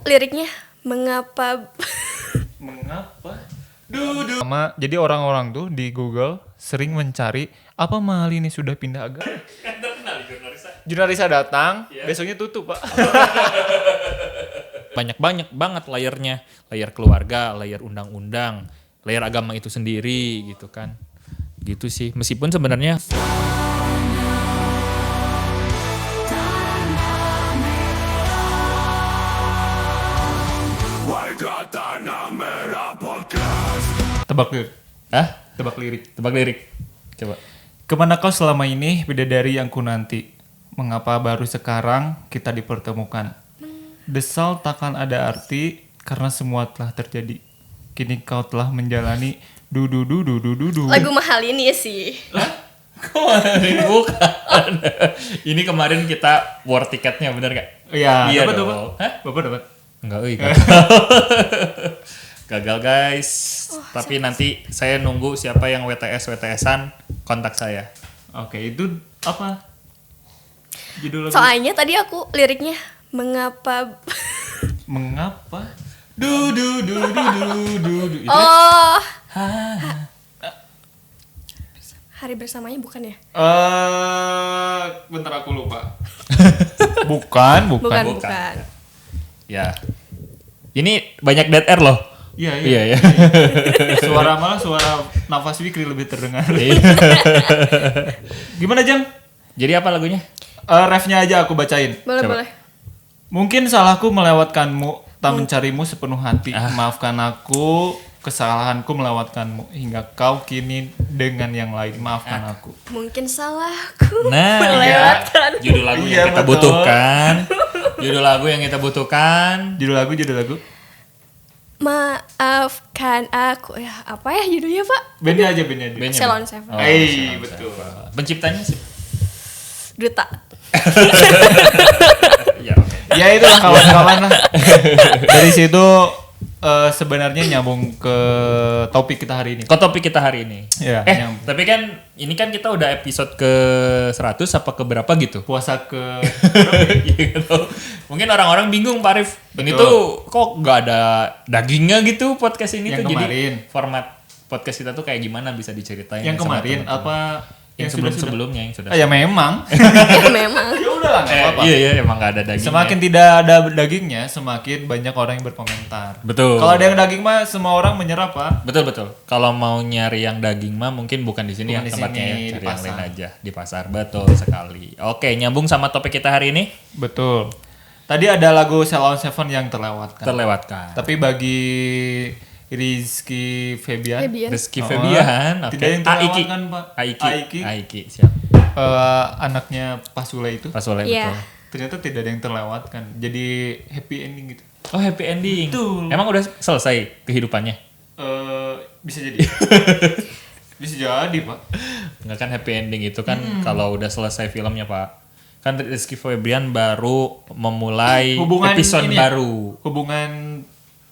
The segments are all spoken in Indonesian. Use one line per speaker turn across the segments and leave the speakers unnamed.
liriknya mengapa
Jadi orang-orang tuh di Google sering mencari apa mahal ini sudah pindah agama.
Kan terkenal
Jurnalisa datang, besoknya tutup, Pak.
Banyak banget layernya, layer keluarga, layer undang-undang, layer agama itu sendiri gitu kan. Gitu sih. Meskipun sebenarnya
Tebak lirik.
tebak lirik. Coba.
Kemana kau selama ini, bidadari yang ku nanti? Mengapa baru sekarang kita dipertemukan? Desal takkan ada arti karena semua telah terjadi. Kini kau telah menjalani du.
lagu mahal ini sih.
Kemarin bukan. Ini kemarin kita war tiketnya bener gak?
Iya, dapat.
Hah?
Bapak dapat.
Enggak, gagal guys. Tapi nanti saya nunggu siapa yang WTS-an kontak saya.
Oke, itu apa? Judul lagu?
Soalnya tadi aku liriknya mengapa
Du. Itu
oh hari bersamanya bukan ya?
bentar aku lupa. Bukan.
Bukan.
Ya. Ini banyak dead air loh.
Iya. Suara nafas Fikri lebih terdengar. Gimana, Jam?
Jadi apa lagunya?
Refnya aja aku bacain.
Boleh.
Mungkin salahku melewatkanmu, tak mencarimu sepenuh hati. Maafkan aku, kesalahanku melewatkanmu hingga kau kini dengan yang lain. Maafkan aku.
Mungkin salahku
Nah,
melewatkan.
Judul lagu
Iya,
yang kita
betul.
butuhkan. Judul lagu yang kita butuhkan.
Judul lagu.
Maafkan aku. Ya, apa ya judulnya, Pak?
Bandnya aja.
Salon Seven.
Betul.
Penciptanya sih.
Duta.
Ya, oke.
Ya itulah kawan-kawan lah. Dari situ sebenarnya nyambung ke topik kita hari ini.
Kok topik kita hari ini?
Ya, nyambung.
Tapi kan ini kan kita udah episode ke 100 apa ke berapa gitu?
Puasa ke
Gitu. Mungkin orang-orang bingung Pak Arif. Ini
Betul.
tuh kok gak ada dagingnya gitu podcast ini
Yang
tuh.
kemarin.
Jadi format podcast kita tuh kayak gimana bisa diceritain
yang
sama
kemarin
teman-teman.
apa
yang sebelum-sebelumnya yang sudah.
Ya memang.
Ya memang.
Ya udahlah enggak apa-apa.
Iya emang gak ada dagingnya.
Semakin tidak ada dagingnya, semakin banyak orang yang berkomentar.
Betul.
Kalau ada yang daging mah semua orang menyerap, Pak.
Betul. Kalau mau nyari yang daging mah mungkin bukan di sini
Bukan
ya
di
tempatnya
sini,
ya,
di
cari yang
pasar.
lain aja di pasar. Betul sekali. Oke, nyambung sama topik kita hari ini.
Betul. Tadi ada lagu Salon Seven yang terlewatkan.
Terlewatkan.
Tapi bagi Rizky Febian,
Rizky Febian, oke.
tidak yang terlewatkan, Pak.
Aiki, siap.
Anaknya Pak Sule itu
Pas oleh
Iya.
betul.
ternyata tidak ada yang terlewatkan. Jadi happy ending gitu.
Oh, happy ending.
Betul.
Emang udah selesai kehidupannya?
Bisa jadi. Bisa jadi, Pak.
Enggak kan happy ending itu kan kalau udah selesai filmnya, Pak. Kan Rizky Febian baru memulai
Hubungan
episode
ini ya?
baru.
Hubungan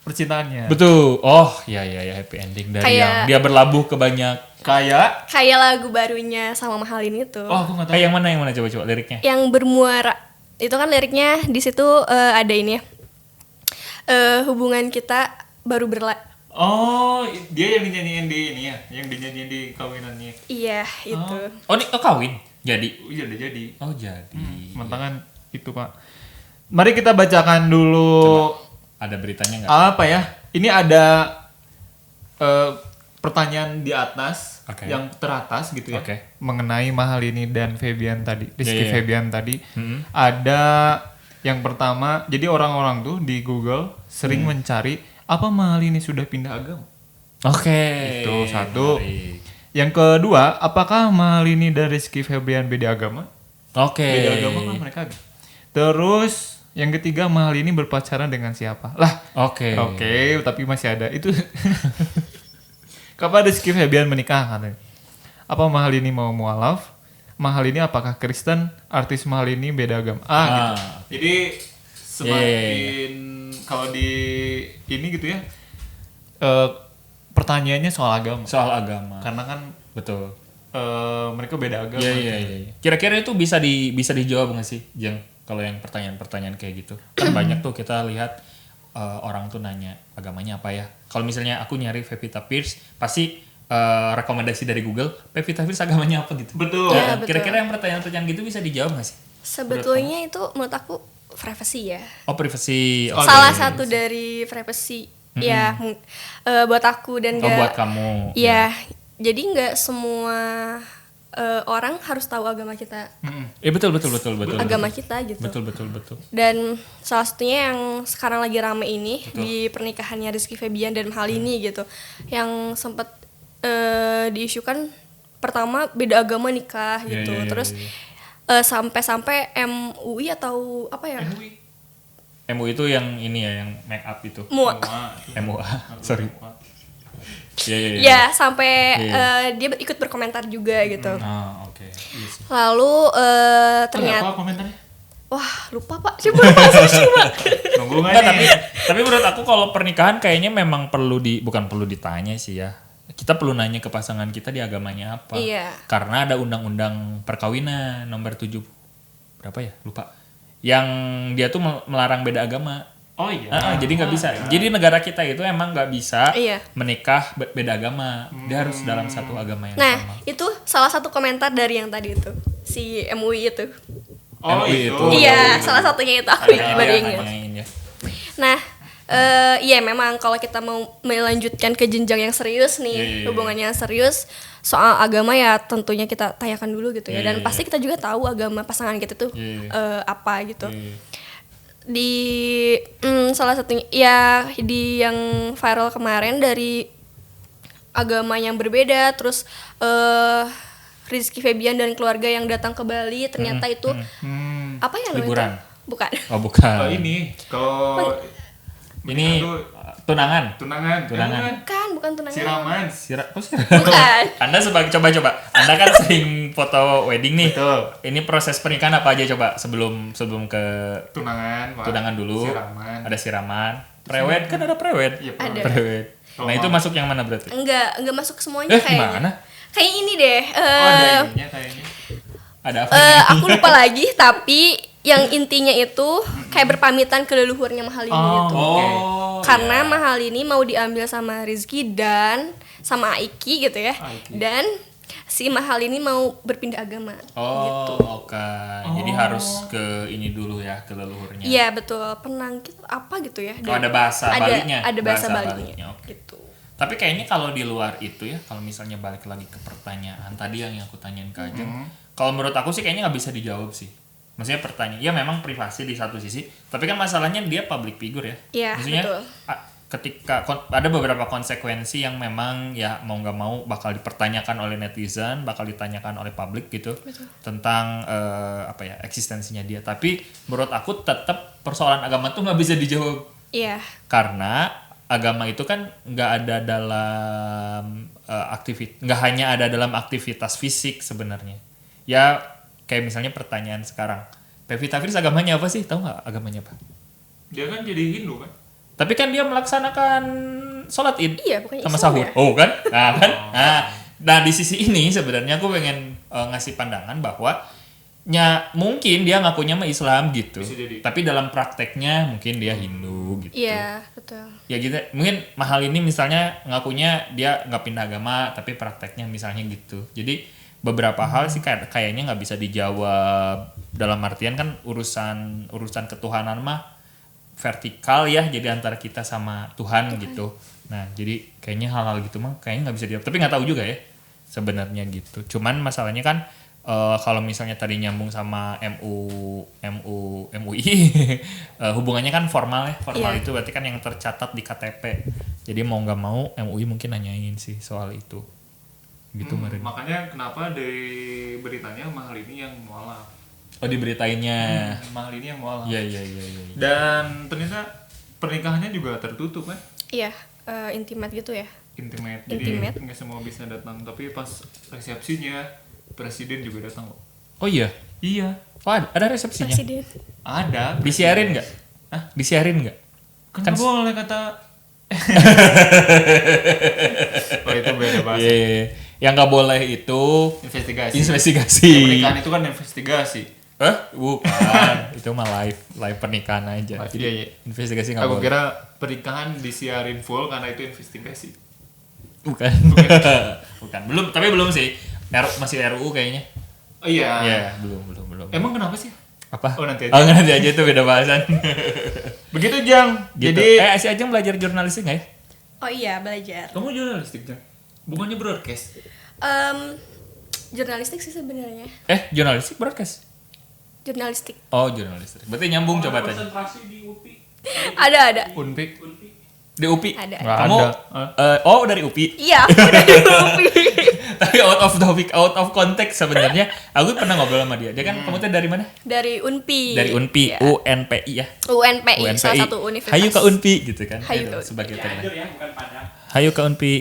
percintaannya.
Betul. Oh, iya happy ending dari
Kayak-
yang dia berlabuh ke banyak.
Kayak
Kayak lagu barunya sama mahal ini tuh.
aku nggak tahu.
Yang mana coba liriknya?
Yang bermuara. Itu kan liriknya di situ ada ini ya. Hubungan kita baru
Oh, dia yang dinyanyiin di ini ya, yang dinyanyiin di kawinannya.
Iya, itu.
Oh, ini kawin. Jadi.
Oh, iya udah jadi.
Oh, jadi.
Mantangan itu, Pak. Mari kita bacakan dulu
Ada beritanya nggak?
apa ya? Ini ada pertanyaan di atas,
Oke.
yang teratas gitu ya,
Oke.
mengenai Mahalini dan Febian tadi, Rizky
Iya.
Febian tadi.
Hmm.
Ada yang pertama, jadi orang-orang tuh di Google sering mencari apa Mahalini sudah pindah agama.
Oke.
Itu satu.
Menarik.
Yang kedua, apakah Mahalini dan Rizky Febian beda agama?
Oke.
Beda agama kan mereka. Terus yang ketiga, Mahalini berpacaran dengan siapa? Lah,
Oke.
oke, tapi masih ada itu. Kapan Rizky Febian menikah katanya? Apa Mahalini mau mualaf? Mahalini apakah Kristen? Artis Mahalini beda agama. Gitu. Jadi semakin kalau di ini gitu ya, pertanyaannya soal agama.
Soal agama.
Karena kan
Betul.
mereka beda agama.
Iya. Kira-kira itu bisa dijawab nggak sih, Jeng? Kalau yang pertanyaan-pertanyaan kayak gitu, kan banyak tuh kita lihat orang tuh nanya agamanya apa ya. Kalau misalnya aku nyari Pevita Pierce, pasti rekomendasi dari Google, Pevita Pierce agamanya apa gitu.
Betul.
Ya, betul.
Kira-kira yang pertanyaan-pertanyaan gitu bisa dijawab nggak sih?
Sebetulnya itu menurut aku privacy ya.
Oh, privacy.
Oh,
Salah
iya.
satu dari privacy ya buat aku dan
Oh,
nggak
buat kamu.
ya. Jadi nggak semua orang harus tahu agama kita,
Betul.
agama kita gitu.
Betul.
Dan salah satunya yang sekarang lagi rame ini di pernikahannya Rizky Febian dan Mahalini gitu, yang sempat diisukan pertama beda agama nikah gitu,
iya,
terus
iya.
sampai MUI atau apa ya?
MU itu yang ini ya, yang make up itu.
MUA.
MUA. Sorry. Iya.
Ya sampai
Iya.
dia ikut berkomentar juga gitu.
Ah, oke. Iya sih.
Lalu ternyata
Apa komentarnya?
wah lupa Pak, coba coba.
Nunggu nggak
Enggak,
nih?
tapi menurut aku kalau pernikahan kayaknya memang bukan perlu ditanya sih ya. Kita perlu nanya ke pasangan kita di agamanya apa.
Iya.
Karena ada undang-undang perkawinan nomor 7 berapa ya? Lupa. Yang dia tuh melarang beda agama.
Oh iya.
Jadi nggak bisa. Jadi negara kita itu emang nggak bisa
Iya.
menikah beda agama. Dia harus dalam satu agama yang
Nah
sama.
itu salah satu komentar dari yang tadi itu si MUI itu.
Oh
MUI
itu.
Iya salah satunya itu aku
Ada
baru
yang
ingat.
nanyain ya.
Nah, iya memang kalau kita mau melanjutkan ke jenjang yang serius nih,
Iya.
hubungannya yang serius, soal agama ya tentunya kita tanyakan dulu gitu ya. Dan
Iya.
pasti kita juga tahu agama pasangan kita tuh
Iya.
apa gitu.
Iya.
Di salah satunya ya di yang viral kemarin dari agama yang berbeda, terus Rizky Febian dan keluarga yang datang ke Bali ternyata itu apa ya namanya?
Liburan.
Itu? Bukan.
Oh bukan.
Oh ini kalau
Ini
itu
tunangan.
tunangan.
Bukan tunangan.
Siraman.
Bukan.
Anda sebagai coba. Anda kan sering foto wedding nih.
Betul.
Ini proses pernikahan apa aja coba sebelum ke
Tunangan. Pak.
tunangan dulu.
Siraman.
Ada siraman. Prewed kan ada prewed.
Iya,
Ada.
Prewed. Nah, itu masuk yang mana berarti?
Enggak masuk semuanya kayaknya.
Gimana?
Kayak ini deh.
Oh ada ininya kayaknya.
Ada apa?
Aku lupa lagi tapi yang intinya itu kayak berpamitan ke leluhurnya Mahalini itu.
Oh.
Karena Mahalini mau diambil sama Rizky dan sama Aiki gitu ya.
Aiki.
Dan si Mahalini mau berpindah agama.
Oh, oke. Jadi harus ke ini dulu ya, ke leluhurnya.
Iya betul, penangkit apa gitu ya.
Oh, ada bahasa Balinya.
Ada bahasa
Bahasa
Balinya.
oke.
Gitu.
Tapi kayaknya kalau di luar itu ya, kalau misalnya balik lagi ke pertanyaan tadi yang aku tanyain ke Ajeng, kalau menurut aku sih kayaknya nggak bisa dijawab sih. Maksudnya pertanyaan, ya memang privasi di satu sisi, tapi kan masalahnya dia public figure ya.
Iya,
Maksudnya
betul.
Ketika ada beberapa konsekuensi yang memang ya mau nggak mau bakal dipertanyakan oleh netizen, bakal ditanyakan oleh publik gitu tentang eksistensinya dia. Tapi menurut aku tetap persoalan agama tuh nggak bisa dijawab
Iya.
karena agama itu kan nggak ada dalam nggak hanya ada dalam aktivitas fisik sebenarnya. Ya kayak misalnya pertanyaan sekarang, Pevita Pierce agamanya apa sih? Tahu nggak agamanya apa?
Dia kan jadi Hindu kan?
Tapi kan dia melaksanakan sholat id
Iya, bukannya
sama
Islam
sahur.
ya?
Oh kan? Nah di sisi ini sebenarnya aku pengen ngasih pandangan bahwa mungkin dia ngakunya mah Islam gitu.
Bisa jadi.
Tapi dalam prakteknya mungkin dia Hindu gitu.
Iya, betul.
Ya gitu. Mungkin mahal ini misalnya ngakunya dia nggak pindah agama tapi prakteknya misalnya gitu. Jadi beberapa hal sih kayaknya nggak bisa dijawab dalam artian kan urusan ketuhanan mah vertikal ya, jadi antara kita sama Tuhan gitu. Nah jadi kayaknya hal-hal gitu mah kayaknya nggak bisa dijawab, tapi nggak tahu juga ya sebenarnya gitu. Cuman masalahnya kan kalau misalnya tadi nyambung sama MUI hubungannya kan formal ya,
Iya.
itu berarti kan yang tercatat di KTP. Jadi mau nggak mau MUI mungkin nanyain sih soal itu gitu. Meren.
Makanya kenapa dari beritanya Mahal ini yang mualaf.
Oh diberitainnya.
Mahal ini yang mualaf.
Iya.
Dan ternyata pernikahannya juga tertutup kan?
Iya, intimate gitu ya.
Intimate.
Intimate.
Jadi nggak semua bisa datang. Tapi pas resepsinya presiden juga datang kok.
Oh iya.
Iya.
Oh ada resepsinya.
Presiden.
Ada.
Disiarin nggak? Disiarin nggak?
Kan nggak boleh kata. Oh itu beda bahasa.
Iya. Yang nggak boleh itu
Investigasi.
investigasi.
Pernikahan itu kan investigasi.
Bukan. Itu mah live pernikahan aja.
Live,
Jadi
iya, iya.
investigasi nggak
Aku
boleh.
kira pernikahan disiarin full karena itu investigasi.
Bukan. Bukan. Belum sih. Masih RUU kayaknya.
Oh iya.
Iya, belum.
Emang kenapa sih?
Apa?
Oh, nanti aja.
Nanti aja itu beda bahasan.
Begitu Jang.
Gitu.
Jadi
si Ajeng belajar jurnalistik nggak ya?
Oh iya, belajar.
kamu jurnalistik Jang? Bukannya broadcast?
Jurnalistik sih sebenarnya.
Jurnalistik broadcast.
Jurnalistik.
Oh, jurnalistik. Berarti nyambung coba tanya.
Ada.
Unpi.
Di UPI.
Ada.
Nggak
Kamu
ada.
dari UPI.
Iya, aku dari UPI.
Tapi out of topic, out of context sebenarnya. Aku pernah ngobrol sama dia. Dia kan kamu tuh dari mana?
Dari UNPI.
Dari UNPI,
Iya.
UNPI ya.
UNPI, salah satu universitas.
Hayu ke UNPI gitu kan.
Hayu
Itu
ke
sebagai tagline. Hayu ke UNPI.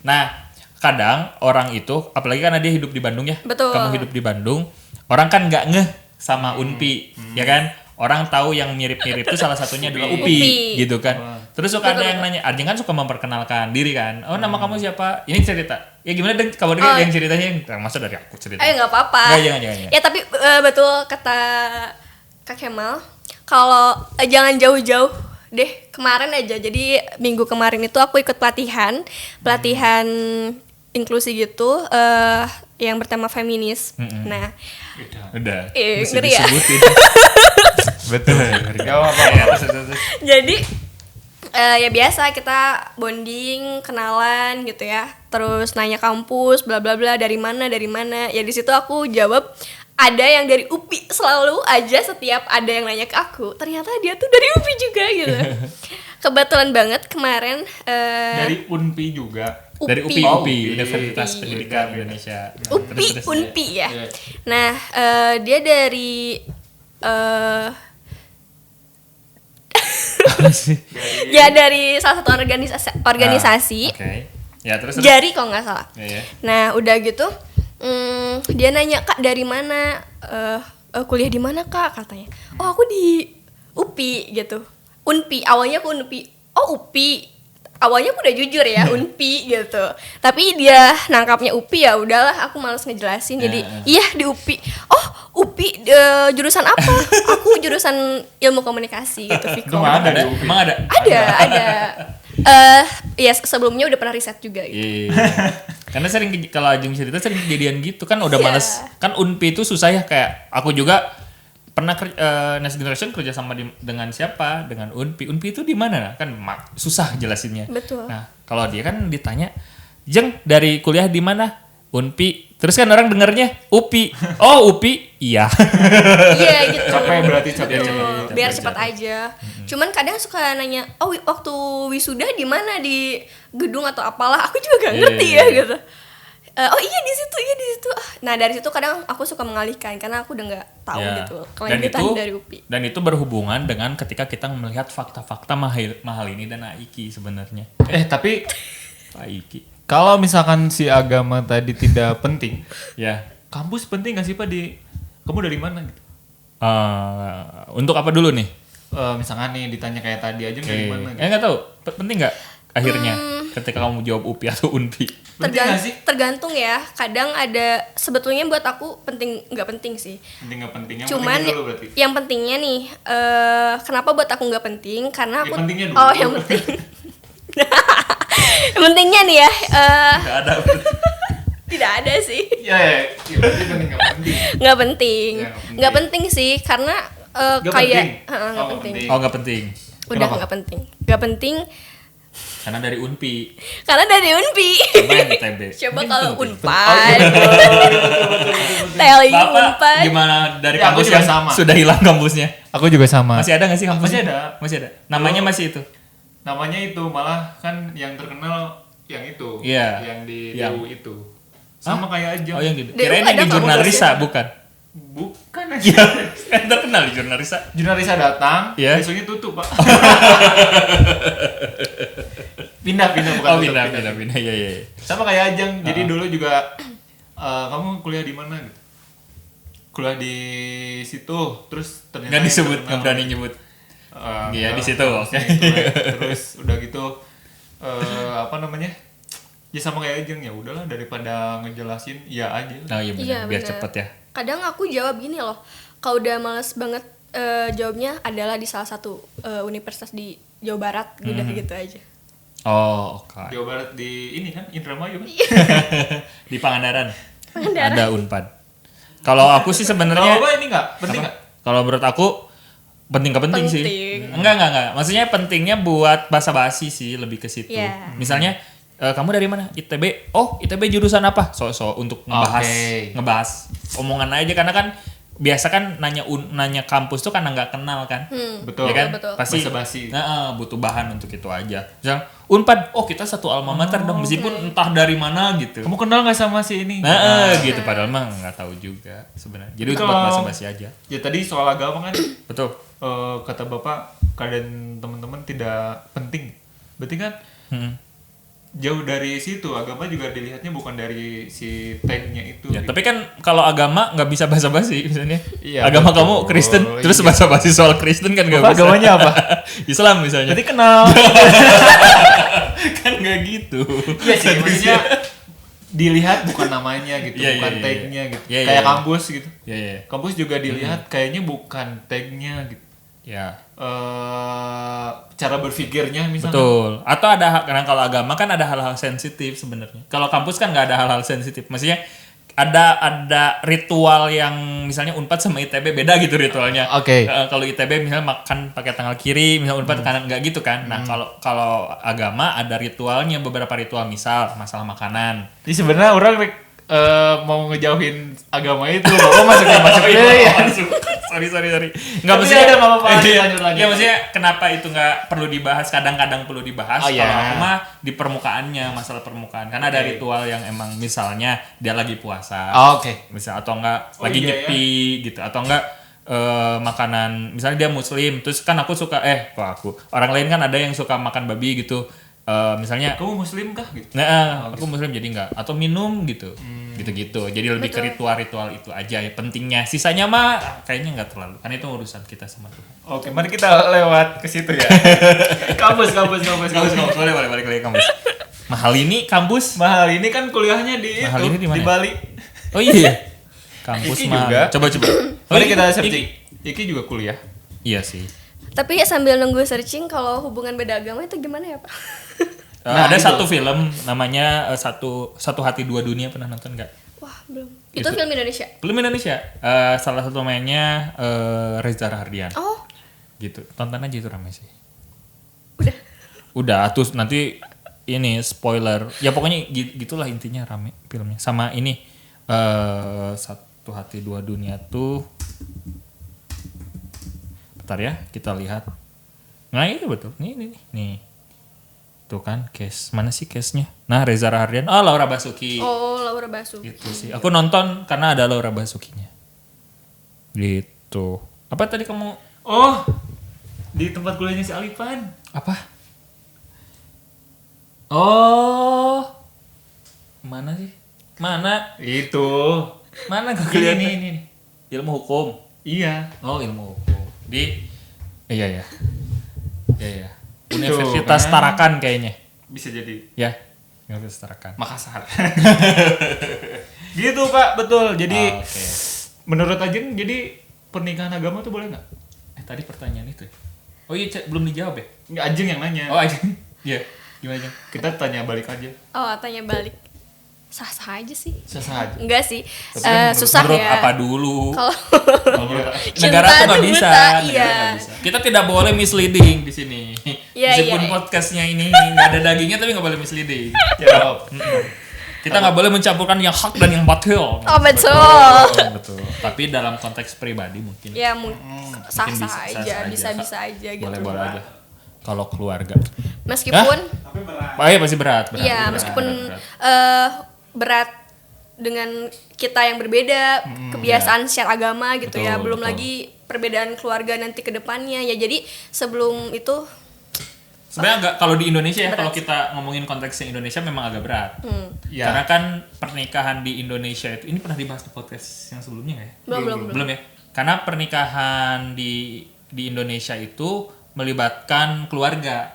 Nah, kadang orang itu apalagi karena dia hidup di Bandung ya.
Betul.
Kamu hidup di Bandung, orang kan nggak ngeh sama UNPI, ya kan? Orang tahu yang mirip-mirip itu salah satunya adalah UPI,
UPI.
gitu kan. Terus suka ada yang nanya, Arjeng kan suka memperkenalkan diri kan. Oh, nama kamu siapa? Ini cerita. Ya gimana deh kamu yang ceritanya yang masa dari aku cerita.
Nggak apa-apa.
Nggak, jangan.
Ya tapi betul kata Kak Kemal, kalau jangan jauh-jauh deh, kemarin aja. Jadi minggu kemarin itu aku ikut pelatihan inklusi gitu, yang bertema feminis. Nah,
Udah. Mesti
ngeri ya?
disebutin.
Betul. Gak apa-apa.
Jadi ya biasa kita bonding, kenalan gitu ya. Terus nanya kampus, bla bla bla, dari mana. Ya di situ aku jawab ada yang dari UPI, selalu aja setiap ada yang nanya ke aku. Ternyata dia tuh dari UPI juga gitu. Kebetulan banget kemarin
Dari Unpi juga.
Dari UPI,
Oh,
UPI,
UPI.
Universitas Pendidikan Indonesia. Nah, terus.
UNPI ya.
Iya.
Nah, dia dari ya dari salah satu organisasi
Oke. Ya, terus.
Jari kalau nggak salah.
Iya.
Nah udah gitu dia nanya, Kak dari mana, kuliah di mana Kak, katanya. Oh aku di UPI gitu. UNPI, awalnya aku UNPI. Oh UPI, awalnya aku udah jujur ya UNPI gitu. Tapi dia nangkapnya UPI, ya udahlah aku malas ngejelasin. Jadi iya di UPI. Oh UPI jurusan apa? Aku jurusan ilmu komunikasi gitu Viko.
Emang ada di UPI?
Emang ada?
Ada. Ya sebelumnya udah pernah riset juga gitu.
Iya. Karena kalau Ajeng cerita sering kejadian gitu kan udah
Iya.
males. Kan UNPI itu susah ya, kayak aku juga pernah Next Generation kerja sama dengan siapa? Dengan UNPI. UNPI itu di mana? Kan susah jelasinnya.
Betul.
Nah, kalau dia kan ditanya, "Jeng, dari kuliah di mana?" UNPI. Terus kan orang dengarnya UPI. Oh, UPI. Iya.
Iya gitu.
Capek berarti, capek.
Betul. Biar cepat aja. Cuman kadang suka nanya, "Oh, waktu wisuda di mana, di gedung atau apalah?" Aku juga gak ngerti ya gitu. Oh iya di situ. Nah dari situ kadang aku suka mengalihkan karena aku udah nggak tahu
Ya.
gitu kelanjutan dari UPI.
Dan itu berhubungan dengan ketika kita melihat fakta-fakta mahal ini dan Aiki sebenarnya.
Tapi
Pak Iki.
kalau misalkan si agama tadi tidak penting,
Ya.
kampus penting gak sih Pak kamu dari mana gitu?
Untuk apa dulu nih?
Misalkan nih ditanya kayak tadi aja dari mana gitu.
Nggak tahu. Penting nggak akhirnya ketika kamu jawab UPI atau UNPI?
Penting gak sih?
Tergantung ya. Kadang ada sebetulnya buat aku penting nggak penting sih.
Penting gak penting? Yang
Cuman
penting dulu berarti.
yang pentingnya nih, kenapa buat aku nggak penting? Karena
Ya,
aku
pentingnya dulu.
oh yang penting. Yang pentingnya nih ya,
Nggak ada.
tidak ada sih.
Ya, berarti penting gak penting.
Nggak penting,
Ya,
nggak penting sih karena
Nggak
kayak
penting?
nggak
Oh, nggak
penting.
penting.
Oh, nggak penting.
Udah
Kenapa?
nggak penting
Karena dari UNPI.
karena dari UNPI.
Coba yang ITB.
Coba
Mungkin
kalau
penting.
Unpad, tell you
Bapak
Unpad.
gimana dari
Ya, aku
kampus
juga
yang
sama.
sudah hilang kampusnya?
Aku juga sama.
Masih ada nggak sih kampusnya?
Masih ada.
Masih ada. Namanya masih itu.
Namanya itu malah kan yang terkenal yang itu.
Iya.
Yang di
Yang-
DU itu. Sama kayak aja.
Oh, yang gitu.
Dulu
Kirain yang
ada
di jurnal
kampusnya.
Risa, bukan?
Bukan aja.
Iya, kan terkenal di jurnal Risa.
Jurnalisa datang,
Iya.
besoknya tutup, Pak. pindah bukan
Oh,
tutup,
pindah. Iya.
Sama kayak Ajeng. Jadi dulu juga kamu kuliah di mana gitu? Kuliah di situ, terus ternyata
Nggak
yang
disebut,
terkenal-
nggak berani nyebut. Iya,
enggak,
di situ, oke.
itu lah. Terus udah gitu apa namanya? Ya sama kayak Ajeng, ya udahlah daripada ngejelasin, ya aja.
Oh iya benar,
Iya,
biar
benar.
cepet ya.
Kadang aku jawab gini loh, kalau udah males banget jawabnya adalah di salah satu universitas di Jawa Barat gitu aja.
Oh, oke.
Jawa Barat di ini kan Indramayu kan?
Di Pangandaran. Ada Unpad. Kalau aku sih sebenarnya
Kalau ini nggak penting nggak?
kalau menurut aku penting sih. Enggak. Maksudnya pentingnya buat basa-basi sih, lebih ke situ.
Yeah.
Misalnya kamu dari mana? ITB. Oh, ITB jurusan apa? So untuk ngebahas
Oke.
ngebahas omongan aja, karena kan biasa kan nanya kampus tuh karena nggak kenal kan.
Betul.
Ya kan?
betul.
Pasti
Basa-basi.
butuh bahan untuk itu aja. Misal Unpad, oh kita satu alma mater dong, meskipun entah dari mana gitu.
Kamu kenal nggak sama si ini?
Gitu, padahal mah nggak tahu juga sebenarnya. Jadi untuk buat
Kalau-
basa-basi aja.
Ya tadi soal agama kan
Betul.
kata Bapak keadaan teman-teman tidak penting. Berarti kan
Hmm.
jauh dari situ, agama juga dilihatnya bukan dari si tagnya itu.
Ya,
gitu.
tapi kan kalau agama nggak bisa basa-basi misalnya.
Iya,
Agama
betul.
kamu Kristen, terus
Iya.
basa-basi soal Kristen kan nggak
Bapak
bisa.
agamanya apa?
Islam misalnya.
Berarti kenal.
Kan nggak gitu.
Iya sih, maksudnya dilihat bukan namanya gitu,
Iya,
bukan
iya,
tagnya
iya.
gitu.
Iya,
Kayak
iya.
kampus gitu.
Ya.
Kampus juga dilihat kayaknya bukan tagnya gitu.
Ya.
Cara berpikirnya misalnya.
Betul. Atau ada, karena kalau agama kan ada hal-hal sensitif sebenarnya. Kalau kampus kan nggak ada hal-hal sensitif. Maksudnya ada ritual yang misalnya Unpad sama ITB beda gitu ritualnya.
Oke.
Kalau ITB misalnya makan pakai tangan kiri, misalnya Unpad kanan, nggak gitu kan. Nah, kalau agama ada ritualnya, beberapa ritual, misal masalah makanan.
Jadi sebenarnya orang mau ngejauhin agama itu, bapak masuk ya.
Masuk. Sorry. Nggak,
Tapi
maksudnya
ada apa-apa, lanjut.
Ya maksudnya kenapa itu nggak perlu dibahas, kadang-kadang perlu dibahas.
Oh,
Kalau
iya.
aku mah di permukaannya, masalah permukaan. Karena ada
Oke.
ritual yang emang misalnya dia lagi puasa.
Oke.
Misal, atau enggak
Oh,
lagi
iya,
nyepi gitu, atau enggak makanan, misalnya dia muslim, terus kan aku suka orang lain kan ada yang suka makan babi gitu. Misalnya
Kamu muslim kah gitu?
aku muslim jadi enggak, atau minum gitu. Gitu-gitu. Jadi lebih ke ritual-ritual itu aja ya pentingnya. Sisanya mah kayaknya enggak terlalu. Kan itu urusan kita sama Tuhan.
Oke, mari kita lewat ke situ ya. kampus.
Boleh balik lagi kampus. Mahal ini kampus.
Mahal ini kan kuliahnya di
Mahal
itu,
ini di mana?
di Bali.
Oh iya. Kampus
Iki
mahal.
juga.
Coba.
Mari
Iki-
kita
Iki-
searching. Iki juga kuliah.
Iya sih.
Tapi sambil nunggu searching, kalau hubungan beda agama itu gimana ya Pak?
Nah, ada
itu.
satu film namanya satu hati dua dunia, pernah nonton nggak?
Wah belum. Itu film Indonesia.
Film Indonesia. Salah satu mainnya Reza Rahardian.
Oh
Gitu. Tonton aja, itu ramai sih.
udah.
Udah, terus nanti ini spoiler. Ya pokoknya gitulah intinya, rame filmnya. Sama ini satu hati dua dunia tuh. Bentar ya, kita lihat. Nah itu betul. Nih. Tuh kan case. Mana sih case-nya? Nah, Reza Rahardian. Laura Basuki.
Oh Laura Basuki.
Gitu sih. Aku nonton karena ada Laura Basukinya. Gitu. Apa tadi kamu?
Oh, di tempat kuliahnya si Alipan.
Apa? Oh. Mana sih? Mana?
Itu.
Mana gak
Ini,
kelihatan?
ini.
Ilmu hukum.
Iya.
Oh, ilmu hukum. Di Iya ya.
Tuh,
Universitas
kan.
Tarakan kayaknya.
Bisa jadi
Ya. Universitas Tarakan.
Makassar. Gitu Pak, betul. Jadi
Oke.
menurut Ajeng, jadi pernikahan agama tuh boleh nggak?
Tadi pertanyaan itu. Oh iya, belum dijawab ya?
Nggak, Ajeng yang nanya.
Oh, aja. Iya. Gimana aja?
Kita tanya balik aja.
Oh tanya balik. Sah-sah aja sih.
Sah aja.
Enggak sih.
Tapi kan
Susah
Menurut
ya.
apa dulu?
Kalau
Negara
Cinta
tuh nggak
tuh
bisa.
buta,
Negara
iya.
nggak bisa. Kita tidak boleh misleading di sini.
Iya,
Meskipun
iya.
podcastnya ini nggak ada dagingnya, tapi nggak boleh misleading.
Jawab.
Kita nggak boleh mencampurkan yang hak dan yang batil.
Oh betul.
Betul. Tapi dalam konteks pribadi mungkin.
Ya sah-sah
bisa,
aja,
sah-sah
bisa-bisa aja gitu.
Boleh aja. Kalau keluarga.
Meskipun
Pasti berat.
iya,
berat,
meskipun
berat.
berat dengan kita yang berbeda, kebiasaan secara agama gitu ya.
Betul,
Belum
betul.
lagi perbedaan keluarga nanti ke depannya ya. Jadi sebelum itu
Sebenarnya agak, kalau di Indonesia ya, kalau kita ngomongin konteksnya Indonesia memang agak berat.
Ya.
Karena kan pernikahan di Indonesia itu, ini pernah dibahas di podcast yang sebelumnya nggak ya?
belum.
Ya. Karena pernikahan di Indonesia itu melibatkan keluarga.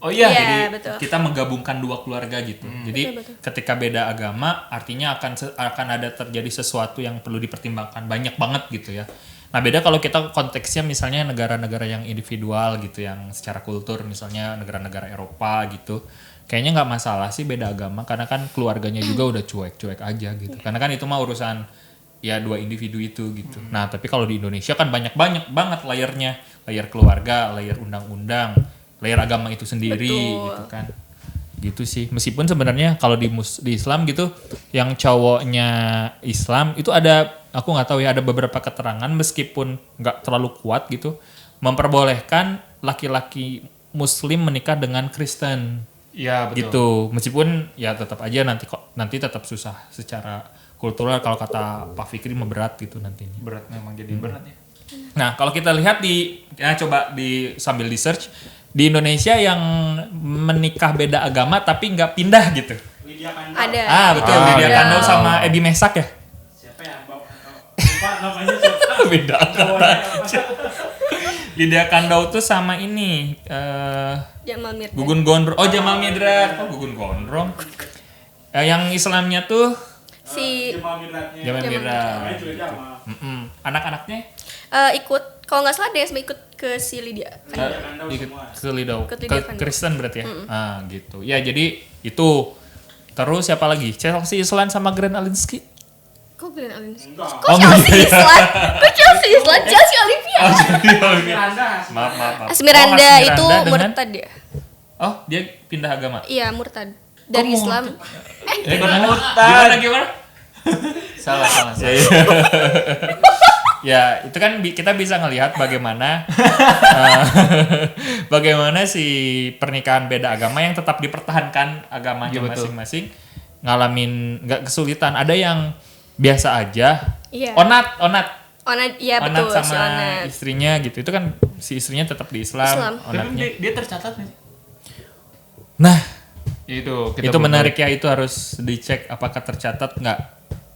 Oh iya.
Iya,
Jadi
betul.
kita menggabungkan dua keluarga gitu. Jadi
Betul.
ketika beda agama, artinya akan ada terjadi sesuatu yang perlu dipertimbangkan banyak banget gitu ya. Nah beda kalau kita konteksnya misalnya negara-negara yang individual gitu, yang secara kultur misalnya negara-negara Eropa gitu, kayaknya nggak masalah sih beda agama karena kan keluarganya juga udah cuek-cuek aja gitu. Karena kan itu mah urusan ya dua individu itu gitu. Nah tapi kalau di Indonesia kan banyak banget layernya, layer keluarga, layer undang-undang, layer agama itu sendiri
Betul.
gitu kan. Gitu sih. Meskipun sebenarnya kalau di Islam gitu, yang cowoknya Islam itu ada, aku nggak tahu ya, ada beberapa keterangan meskipun nggak terlalu kuat gitu, memperbolehkan laki-laki Muslim menikah dengan Kristen.
Iya betul.
Gitu. Meskipun ya tetap aja nanti tetap susah secara kultural, kalau kata Pak Fikri berat gitu nantinya.
Berat memang jadi berat ya.
Nah, kalau kita lihat coba sambil di search di Indonesia yang menikah beda agama tapi nggak pindah gitu.
Ada.
Betul,
Ah,
Lydia
iya.
Kandou sama Ebi Mesak ya.
Siapa ya? Lupa namanya siapa?
Beda kata. Lydia Kandou tuh sama ini
Jamal Mirdad.
Gugun Gondrong. Oh, Jamal Mirdad. Oh, Gugun Gondrong. Yang Islamnya tuh
Si
Jamal Mirdadnya.
Jamal Mirdad.
Namanya juga Jamal.
Anak-anaknya
ikut, kalau nggak salah Desma ikut ke si Lydia.
Lydia Kandou
ikut
semua.
ke Lidau,
Ikut
ke
Lydia Kandou.
Kristen berarti ya. Gitu. Ya, jadi itu. Terus siapa lagi? Chelsea Islan sama Grand Alinsky.
Kok Glenn Alinsky?
Enggak.
Kok Chelsea Islan? Kok Chelsea Islan? Chelsea Olivia.
Miranda.
Maaf.
Asmiranda
Oh,
itu
dengan-
murtad ya?
Oh, dia pindah agama.
Iya, murtad. Dari Islam.
Gimana?
Salah.
Ya, itu kan kita bisa ngelihat bagaimana bagaimana si pernikahan beda agama yang tetap dipertahankan agamanya
Iya, betul.
masing-masing ngalamin nggak kesulitan. Ada yang biasa aja.
Iya.
Onat.
Onat, iya
Onat
betul, si
sama
Onat.
istrinya gitu. Itu kan si istrinya tetap di Islam.
Islam.
Onatnya.
Dia tercatat nih.
Nah,
Itu
itu menarik ya, itu harus dicek apakah tercatat nggak.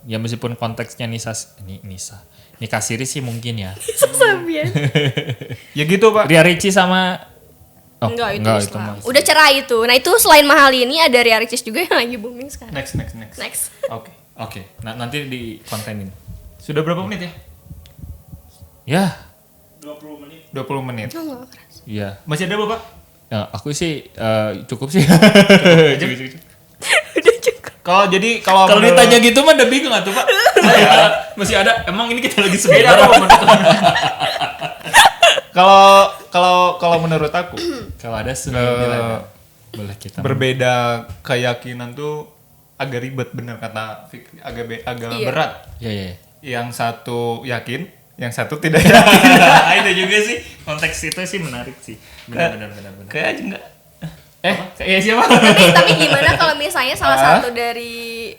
Ya meskipun konteksnya nikah siri sih mungkin ya.
Sabian.
Ya gitu Pak.
Ria Ricis sama
Enggak, itu
mah
Islam. Udah cerai itu. Nah, itu selain mahal ini ada Ria Ricis juga yang lagi booming sekarang.
Next.
Next.
Oke.
Oke, nanti di kontenin.
Sudah berapa menit ya?
Ya,
20 menit.
20 menit.
Oh, enggak keras.
iya.
Masih ada Bapak?
Ya, aku sih cukup sih. Cukup.
Udah cukup.
Kalau
Kalau ditanya gitu mah udah bingung atuh, Pak. Masih ada. Emang ini kita lagi
beda
sebentar.
Pak, kalau menurut aku
Kalau ada sembilan boleh kita.
berbeda keyakinan tuh agak ribet, bener kata Fikri, agak
Iya.
berat.
Iya.
Yang satu yakin, yang satu tidak yakin.
Itu juga sih konteks itu sih menarik sih. Benar.
Kayak aja enggak.
Kayak siapa?
Tapi gimana kalau misalnya salah satu dari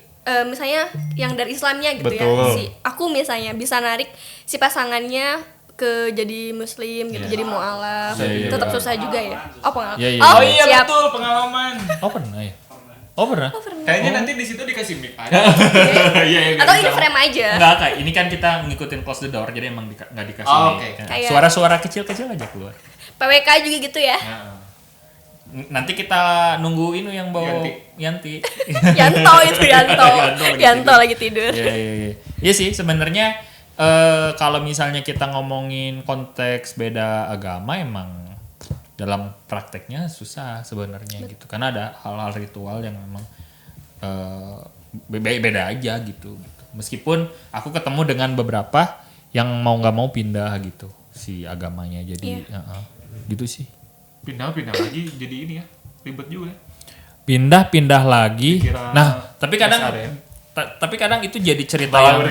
misalnya yang dari Islamnya gitu
Betul.
ya, aku misalnya bisa narik si pasangannya ke jadi Muslim gitu, jadi mualaf,
Iya,
tetap susah juga ya. Oh, pengalaman.
Iya, iya.
Oh,
Oh iya
siap.
betul, pengalaman.
Oh pernah ya? Oh pernah?
Kayaknya nanti di situ dikasih mic aja.
Iya.
Atau ini frame aja.
Enggak, Kak. Ini kan kita ngikutin close the door, jadi emang nggak dikasih.
Oh,
mic.
oke.
Ya.
Kayak-
Suara-suara kecil-kecil aja keluar.
PWK juga gitu ya.
Nanti kita nunggu ini yang bawa Yanti.
Yanto itu Yanto.
Yanto lagi
Yanto lagi tidur.
Iya. Iya sih sebenarnya kalau misalnya kita ngomongin konteks beda agama emang dalam prakteknya susah sebenarnya gitu. Karena ada hal-hal ritual yang memang beda aja gitu. Meskipun aku ketemu dengan beberapa yang mau nggak mau pindah gitu si agamanya. Jadi gitu sih.
Pindah lagi jadi ini ya. Ribet juga.
Pindah lagi.
Dikira
Nah, tapi kadang
SRM.
tapi kadang itu jadi cerita yang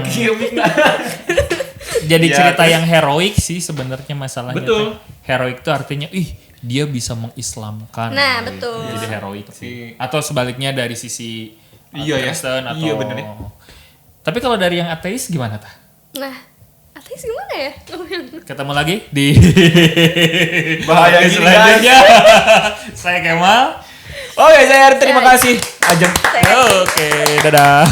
jadi
Ya,
cerita
terus-
yang heroik sih sebenarnya masalahnya.
Betul.
Teh. Heroik itu artinya dia bisa mengislamkan.
Nah,
gitu.
betul.
Jadi heroik sih. Atau sebaliknya dari sisi
Iya ya.
Kristen atau
Iya, bener ya.
Tapi kalau dari yang ateis gimana tah?
Nah, ateis gimana ya?
Ketemu lagi di
Bahaya gini,
selanjutnya. Saya Kemal.
Oke, saya terima kasih. Ajeng.
Oke, dadah.